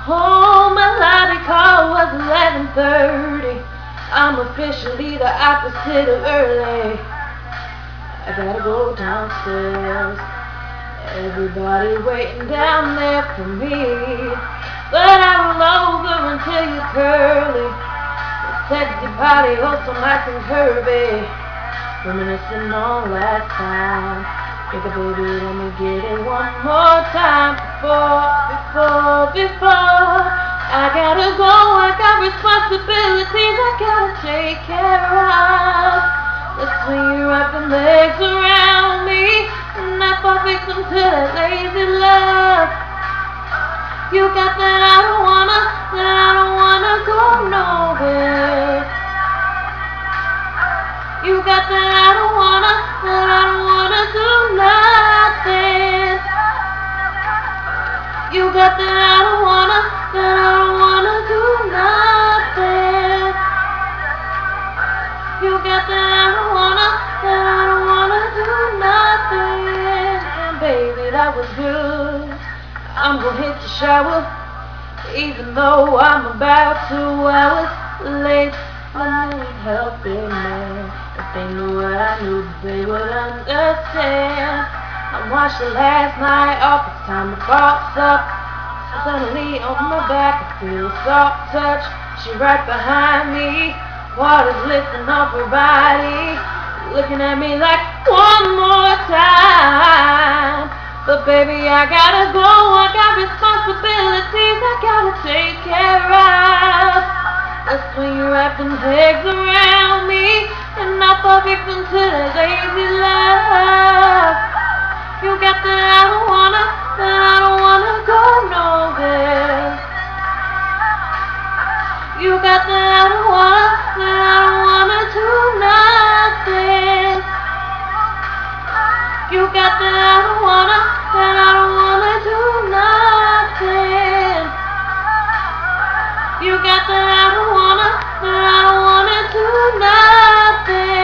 Oh, my lobby call was 11:30. I'm officially the opposite of early. I gotta go downstairs. Everybody waiting down there for me. But I roll over until you're curly. Sexy body, oh so nice and curvy. Reminiscing on last time. Think baby, let me get it one more time. Before I gotta go, I got responsibilities I gotta take care of. Let's swing your up and legs around me, and I fall victim to that lazy love. You got that I don't wanna go nowhere. You got that I don't wanna do nothing. You got that I don't wanna do nothing. You got that I don't wanna do nothing. And baby, that was good. I'm gonna hit the shower, even though I'm about 2 hours late. I need help, big man. If they knew what I knew, they would understand. I watched it last night off, it's time to box up. Suddenly on my back, I feel a soft touch. She right behind me, water's lifting off her body, looking at me like one more time. But baby, I gotta go, I got responsibilities I gotta take care of. Let's swing your wrapping legs around me, and I fall victim to that lazy love. You got that I don't wanna go nowhere. You got that I don't wanna do nothing. You got that I don't wanna do nothing. You got that I don't wanna do nothing.